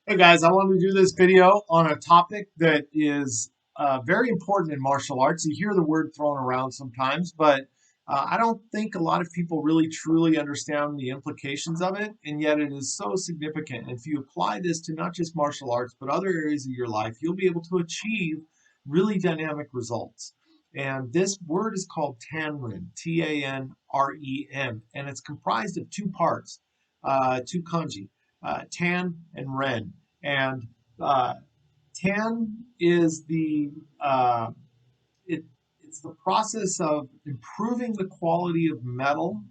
Hey guys, I wanted to do this video on a topic that is very important in martial arts. You hear the word thrown around sometimes, but I don't think a lot of people really truly understand the implications of it, and yet it is so significant. If you apply this to not just martial arts, but other areas of your life, you'll be able to achieve really dynamic results. And this word is called Tanren, Tanren, and it's comprised of two parts, two kanji, Tan and Ren. And uh, tan is uh, it, it's the process of improving the quality of metal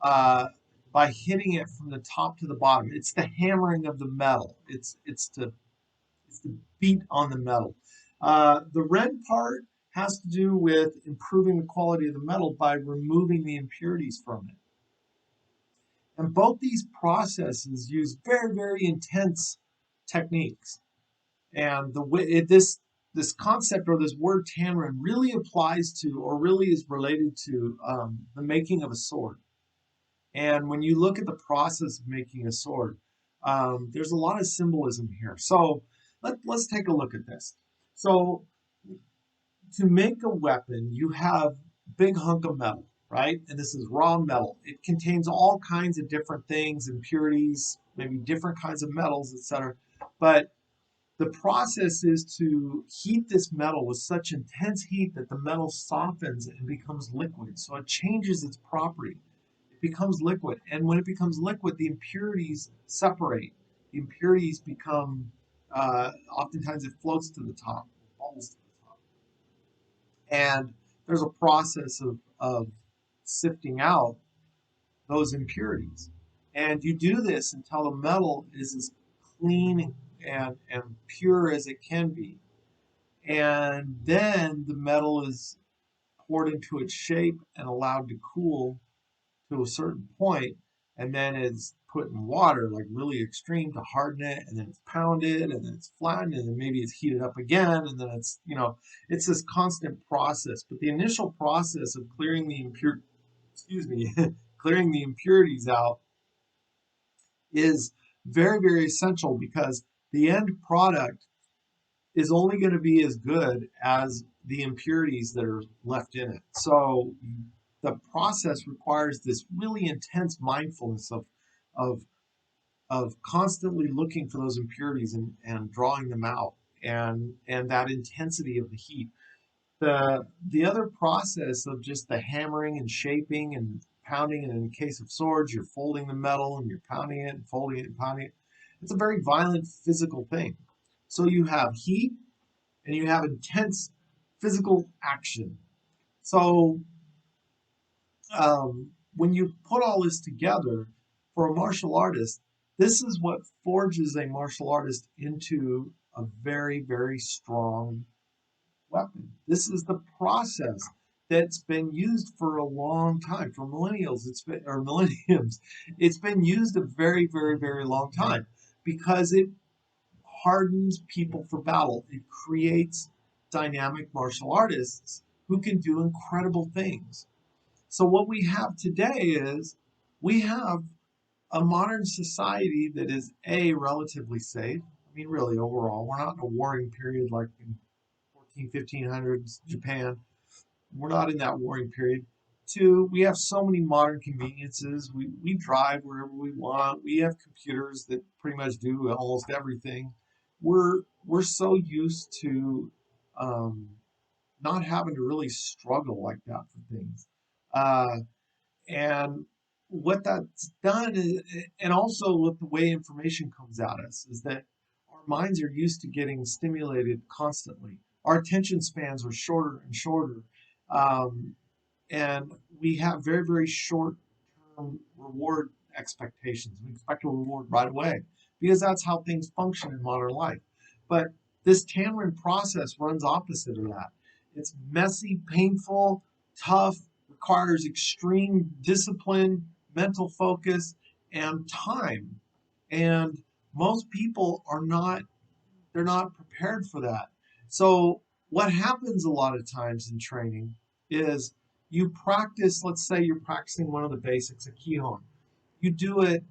uh, by hitting it from the top to the bottom. It's the hammering of the metal. It's to beat on the metal. The red part has to do with improving the quality of the metal by removing the impurities from it. And both these processes use very, very intense techniques. And the way this concept or this word Tanren really applies to, or really is related to, the making of a sword. And when you look at the process of making a sword, there's a lot of symbolism here. So let's take a look at this. So to make a weapon, you have a big hunk of metal, right? And this is raw metal. It contains all kinds of different things, impurities, maybe different kinds of metals, etc. But the process is to heat this metal with such intense heat that the metal softens and becomes liquid. So it changes its property. It becomes liquid. And when it becomes liquid, the impurities separate. The impurities become, oftentimes it floats to the top, falls to the top. And there's a process of sifting out those impurities. And you do this until the metal is as clean and pure as it can be. And then the metal is poured into its shape and allowed to cool to a certain point, and then it's put in water, like really extreme, to harden it, and then it's pounded, and then it's flattened, and then maybe it's heated up again, and then it's this constant process. But the initial process of clearing the excuse me, clearing the impurities out is very, very essential because the end product is only going to be as good as the impurities that are left in it. So the process requires this really intense mindfulness of of constantly looking for those impurities and drawing them out and that intensity of the heat. The other process of just the hammering and shaping and pounding, and in the case of swords, you're folding the metal and you're pounding it and folding it and pounding it. It's a very violent physical thing. So you have heat and you have intense physical action. So when you put all this together for a martial artist, this is what forges a martial artist into a very, very strong weapon. This is the process that's been used for a long time, for millennials. It's been or millenniums. It's been used a very, very, very long time because it hardens people for battle. It creates dynamic martial artists who can do incredible things. So what we have today is we have a modern society that is a relatively safe. I mean, really overall, we're not in a warring period like in 14, 1500s Japan. We're not in that warring period. Two, we have so many modern conveniences. We drive wherever we want. We have computers that pretty much do almost everything. We're so used to um, not having to really struggle like that for things. Uh, and what that's done is, and also with the way information comes at us, is that our minds are used to getting stimulated constantly. Our attention spans are shorter and shorter. Um, and we have very, very short term reward expectations. We expect a reward right away because that's how things function in modern life. But this Tanrin process runs opposite of that. It's messy, painful, tough, requires extreme discipline, mental focus, and time. And most people are not, they're not prepared for that. So what happens a lot of times in training is you practice, let's say you're practicing one of the basics, a kihon. You do it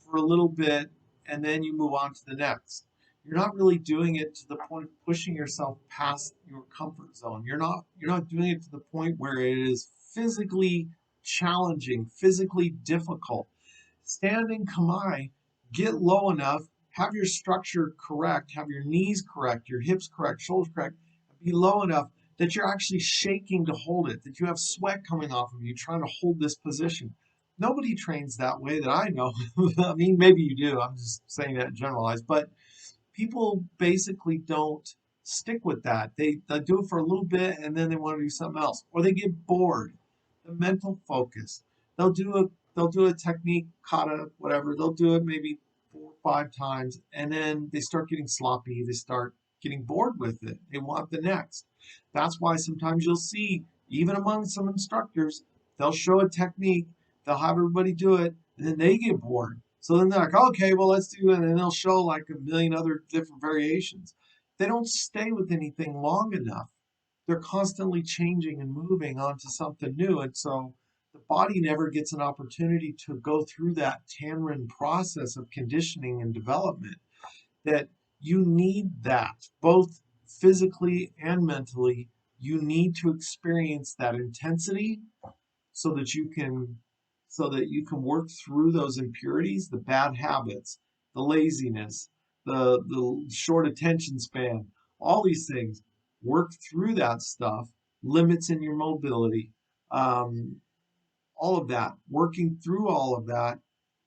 for a little bit and then you move on to the next. You're not really doing it to the point of pushing yourself past your comfort zone. You're not doing it to the point where it is physically challenging, physically difficult. Standing kamae, get low enough, have your structure correct, have your knees correct, your hips correct, shoulders correct, be low enough that you're actually shaking to hold it, that you have sweat coming off of you trying to hold this position. Nobody trains that way that I know. I mean, maybe you do. I'm just saying that generalized, but people basically don't stick with that. They do it for a little bit and then they want to do something else, or they get bored. The mental focus. They'll do a they'll do a technique, kata, whatever. They'll do it maybe 4 or 5 times, and then they start getting sloppy. They start getting bored with it. They want the next. That's why sometimes you'll see, even among some instructors, they'll show a technique, they'll have everybody do it, and then they get bored. So then they're like, okay, well, let's do it. And then they'll show like a million other different variations. They don't stay with anything long enough. They're constantly changing and moving on to something new. And so the body never gets an opportunity to go through that Tanren process of conditioning and development. That you need that, both physically and mentally. You need to experience that intensity so that you can work through those impurities, the bad habits, the laziness, the short attention span, all these things. Work through that stuff, limits in your mobility, um, all of that, working through all of that,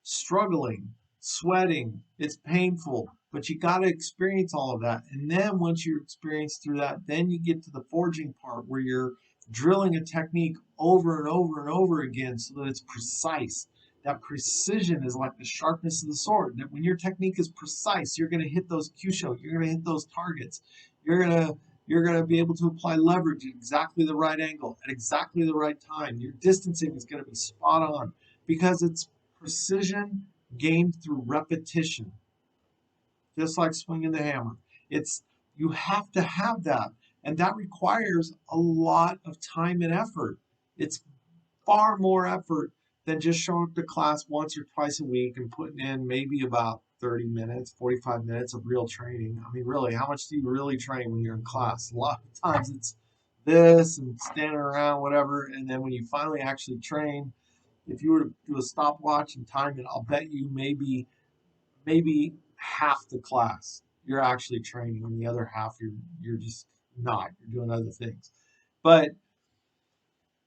struggling, sweating. It's painful, but you got to experience all of that. And then once you experience through that, then you get to the forging part where you're drilling a technique over and over and over again so that it's precise. That precision is like the sharpness of the sword. That when your technique is precise, you're going to hit those kyusho, you're going to hit those targets. You're going to be able to apply leverage at exactly the right angle, at exactly the right time. Your distancing is going to be spot on because it's precision gained through repetition, just like swinging the hammer. It's You have to have that, and that requires a lot of time and effort. It's far more effort than just showing up to class once or twice a week and putting in maybe about 30 minutes, 45 minutes of real training. I mean, really, how much do you really train when you're in class? A lot of times it's this and standing around, whatever. And then when you finally actually train, if you were to do a stopwatch and time it, I'll bet you maybe half the class you're actually training, and the other half you're just not. You're doing other things. But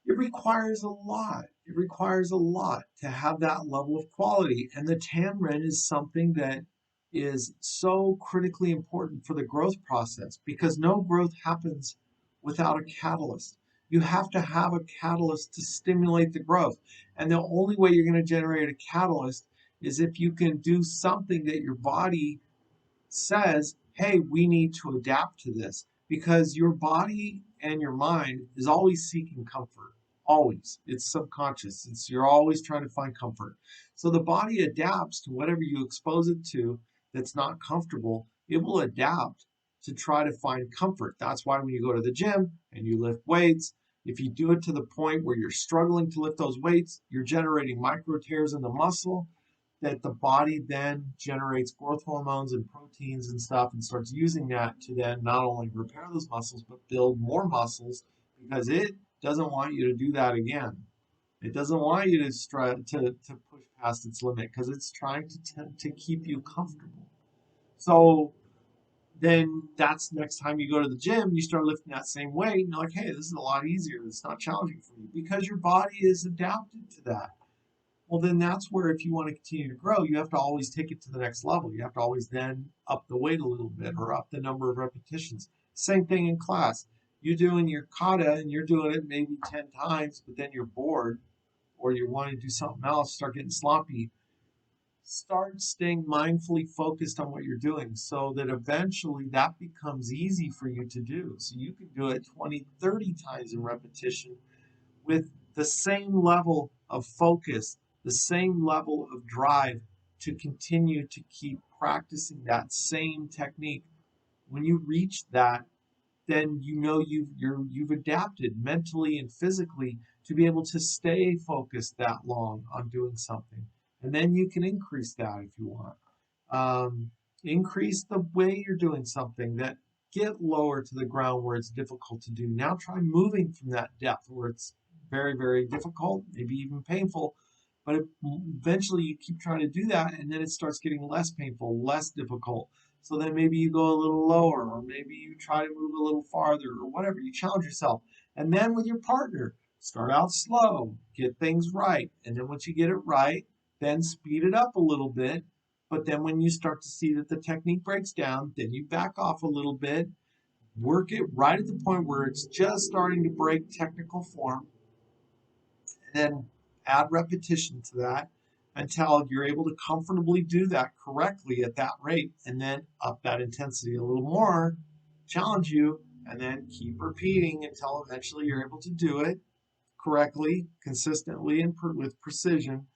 it requires a lot. It requires a lot to have that level of quality. And the Tanren is something that is so critically important for the growth process because no growth happens without a catalyst. You have to have a catalyst to stimulate the growth. And the only way you're going to generate a catalyst is if you can do something that your body says, hey, we need to adapt to this because your body and your mind is always seeking comfort. Always. It's subconscious. You're always trying to find comfort. So the body adapts to whatever you expose it to that's not comfortable. It will adapt to try to find comfort. That's why when you go to the gym and you lift weights, if you do it to the point where you're struggling to lift those weights, you're generating micro tears in the muscle that the body then generates growth hormones and proteins and stuff and starts using that to then not only repair those muscles but build more muscles because it doesn't want you to do that again. It doesn't want you to push past its limit because it's trying to keep you comfortable. So then that's next time you go to the gym, you start lifting that same weight and you're like, hey, this is a lot easier. It's not challenging for you because your body is adapted to that. Well, then that's where if you want to continue to grow, you have to always take it to the next level. You have to always then up the weight a little bit or up the number of repetitions. Same thing in class. You're doing your kata and you're doing it maybe 10 times, but then you're bored or you're wanting to do something else, start getting sloppy. Start staying mindfully focused on what you're doing so that eventually that becomes easy for you to do. So you can do it 20, 30 times in repetition with the same level of focus, the same level of drive to continue to keep practicing that same technique. When you reach that, then you know you've adapted mentally and physically to be able to stay focused that long on doing something. And then you can increase that if you want. Um, Increase the way you're doing something. That get lower to the ground where it's difficult to do. Now try moving from that depth where it's very, very difficult, maybe even painful. But eventually you keep trying to do that, and then it starts getting less painful, less difficult. So then maybe you go a little lower, or maybe you try to move a little farther, or whatever. You challenge yourself. And then with your partner, start out slow, get things right. And then once you get it right, then speed it up a little bit. But then when you start to see that the technique breaks down, then you back off a little bit, work it right at the point where it's just starting to break technical form, and then add repetition to that until you're able to comfortably do that correctly at that rate, and then up that intensity a little more, challenge you, and then keep repeating until eventually you're able to do it correctly, consistently, and with precision.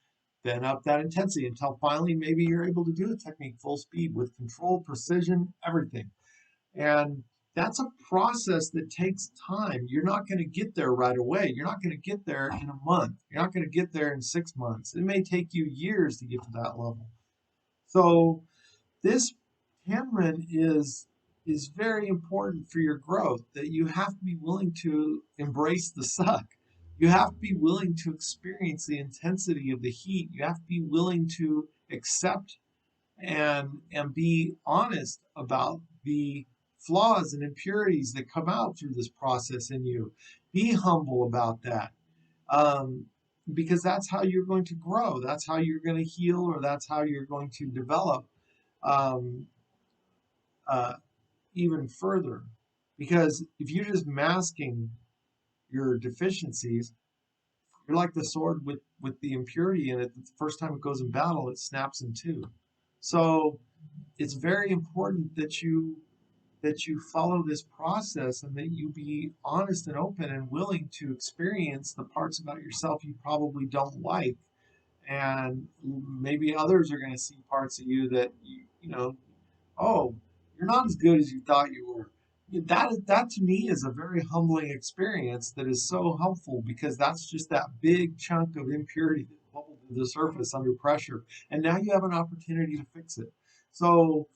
Then up that intensity until finally maybe you're able to do the technique full speed with control, precision, everything. And that's a process that takes time. You're not going to get there right away. You're not going to get there in a month. You're not going to get there in 6 months. It may take you years to get to that level. So this Tanren is very important for your growth, that you have to be willing to embrace the suck. You have to be willing to experience the intensity of the heat. You have to be willing to accept and be honest about the flaws and impurities that come out through this process in you. Be humble about that. Um, because that's how you're going to grow. That's how you're going to heal, or that's how you're going to develop um, uh, even further. Because if you're just masking your deficiencies, you're like the sword with the impurity in it. The first time it goes in battle, it snaps in two. So it's very important that you follow this process, and that you be honest and open and willing to experience the parts about yourself you probably don't like, and maybe others are going to see parts of you that you know, oh, you're not as good as you thought you were. That to me is a very humbling experience that is so helpful, because that's just that big chunk of impurity that bubbled to the surface under pressure, and now you have an opportunity to fix it. So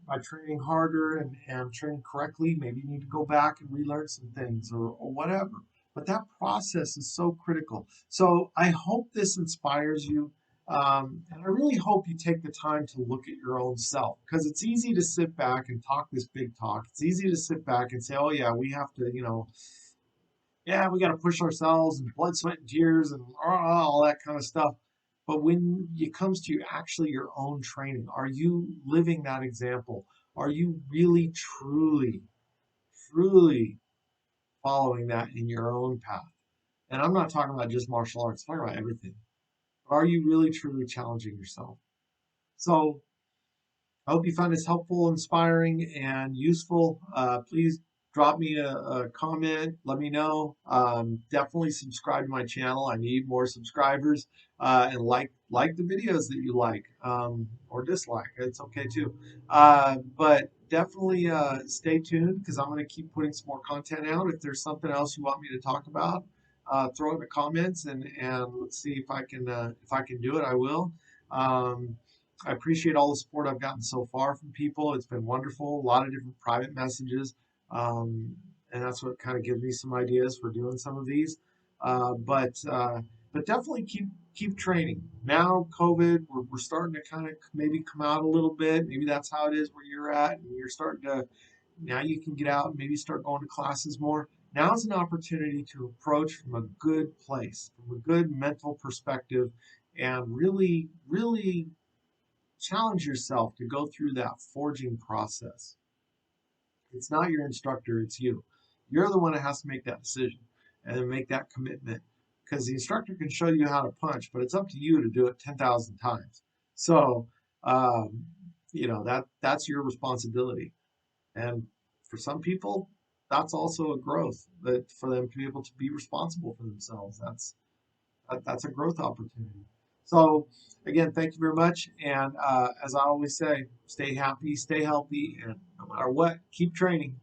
by training harder and training correctly, maybe you need to go back and relearn some things, or whatever. But that process is so critical. So I hope this inspires you. And I really hope you take the time to look at your own self, because it's easy to sit back and talk this big talk. It's easy to sit back and say, oh, yeah, we have to, yeah, we got to push ourselves and blood, sweat, and tears and all that kind of stuff. But when it comes to actually your own training, are you living that example? Are you really, truly, truly following that in your own path? And I'm not talking about just martial arts, I'm talking about everything. But are you really, truly challenging yourself? So I hope you find this helpful, inspiring, and useful. Please drop me a comment. Let me know. Definitely subscribe to my channel. I need more subscribers. And like the videos that you like, or dislike. It's okay too. But definitely stay tuned, because I'm going to keep putting some more content out. If there's something else you want me to talk about, throw it in the comments, and let's see if I can do it. I will. Um, I appreciate all the support I've gotten so far from people. It's been wonderful. A lot of different private messages, um, and that's what kind of gives me some ideas for doing some of these. Uh, but uh, but definitely keep training. Now COVID, we're starting to kind of maybe come out a little bit. Maybe that's how it is where you're at, and you're starting to, now you can get out and maybe start going to classes more. Now is an opportunity to approach from a good place, from a good mental perspective, and really, really challenge yourself to go through that forging process. It's not your instructor, it's you. You're the one that has to make that decision and make that commitment, because the instructor can show you how to punch, but it's up to you to do it 10,000 times. So, um, that's your responsibility. And for some people, that's also a growth, that for them to be able to be responsible for themselves. That's a growth opportunity. So, again, thank you very much. And as I always say, stay happy, stay healthy, and no matter what, keep training.